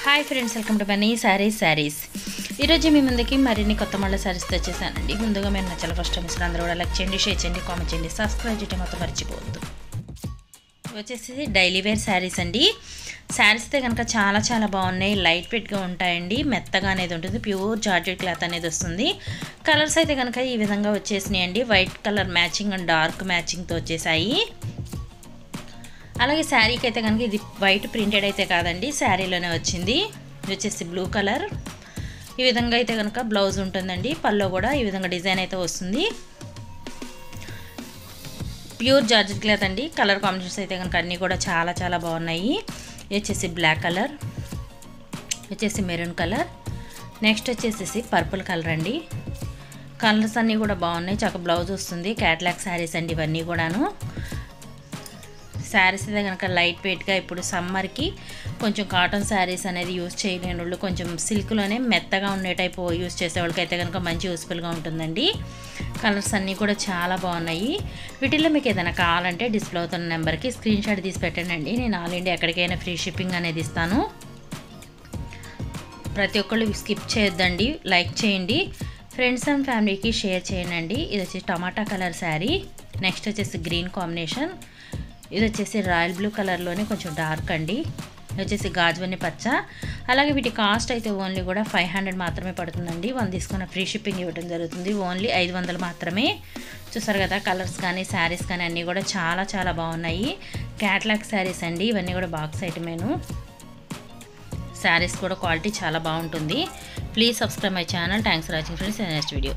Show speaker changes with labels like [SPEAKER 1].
[SPEAKER 1] Hi friends, welcome to Bunny saris. ఈరోజు మీ ముందుకి మరిన్ని కొత్త మళ్ళీ శారీస్ తెచ్చేసానండి. ముందుగా మీరు నచ్చాలి ఫస్ట్ టైం ఇస్తారు అందరూ కూడా లైక్ చేయండి, షేర్ చేయండి, కామెంట్ చేయండి, సబ్స్క్రైబ్ చేయడం మొత్తం మర్చిపోవద్దు. వచ్చేసి డైలీ వేర్ శారీస్ అండి. శారీస్ అయితే కనుక చాలా చాలా బాగున్నాయి, లైట్ వెయిట్గా ఉంటాయండి, మెత్తగా అనేది ఉంటుంది, ప్యూర్ జార్జెట్ క్లాత్ అనేది వస్తుంది. కలర్స్ అయితే కనుక ఈ విధంగా వచ్చేసినాయి అండి. White colour matching and dark మ్యాచింగ్తో వచ్చేసాయి. అలాగే శారీకి అయితే కనుక ఇది వైట్ ప్రింటెడ్ అయితే కాదండి, శారీలోనే వచ్చింది. ఇది వచ్చేసి బ్లూ కలర్. ఈ విధంగా అయితే కనుక బ్లౌజ్ ఉంటుందండి. పల్లో కూడా ఈ విధంగా డిజైన్ అయితే వస్తుంది. ప్యూర్ జార్జెట్ క్లాత్ అండి. కలర్ కాంబినేషన్స్ అయితే కనుక అన్నీ కూడా చాలా చాలా బాగున్నాయి. ఇది వచ్చేసి బ్లాక్ కలర్, వచ్చేసి మెరూన్ కలర్, నెక్స్ట్ వచ్చేసి పర్పుల్ కలర్ అండి. కలర్స్ అన్నీ కూడా బాగున్నాయి. చక్కగా బ్లౌజ్ వస్తుంది. క్యాట్లాగ్ శారీస్ అండి ఇవన్నీ కూడాను. శారీస్ అయితే కనుక లైట్ వెయిట్గా ఇప్పుడు సమ్మర్కి కొంచెం కాటన్ శారీస్ అనేది యూస్ చేయలేని వాళ్ళు కొంచెం సిల్క్లోనే మెత్తగా ఉండే టైపు యూస్ చేసే వాళ్ళకి అయితే కనుక మంచి యూస్ఫుల్గా ఉంటుందండి. కలర్స్ అన్నీ కూడా చాలా బాగున్నాయి. వీటిల్లో మీకు ఏదైనా కావాలంటే డిస్ప్లే అవుతున్న నెంబర్కి స్క్రీన్ షాట్ తీసి పెట్టండి. నేను ఆల్ ఇండియా ఎక్కడికైనా ఫ్రీ షిప్పింగ్ అనేది ఇస్తాను. ప్రతి ఒక్కళ్ళు స్కిప్ చేయొద్దండి, లైక్ చేయండి, ఫ్రెండ్స్ అండ్ ఫ్యామిలీకి షేర్ చేయండి. ఇది వచ్చేసి టమాటా కలర్ శారీ, నెక్స్ట్ వచ్చేసి గ్రీన్ కాంబినేషన్, ఇది వచ్చేసి రాయల్ బ్లూ కలర్లోనే కొంచెం డార్క్ అండి, ఇది వచ్చేసి గాజువని పచ్చ. అలాగే వీటి కాస్ట్ అయితే ఓన్లీ కూడా 500 మాత్రమే పడుతుందండి. 1 తీసుకున్న ఫ్రీ షిప్పింగ్ ఇవ్వడం జరుగుతుంది. ఓన్లీ 500 మాత్రమే. చూసారు కదా, కలర్స్ కానీ శారీస్ కానీ అన్నీ కూడా చాలా చాలా బాగున్నాయి. క్యాట్లాగ్ శారీస్ అండి ఇవన్నీ కూడా బాక్స్ ఐటమేను. శారీస్ కూడా క్వాలిటీ చాలా బాగుంటుంది. Please subscribe my channel. Thanks for watching friends. Next video.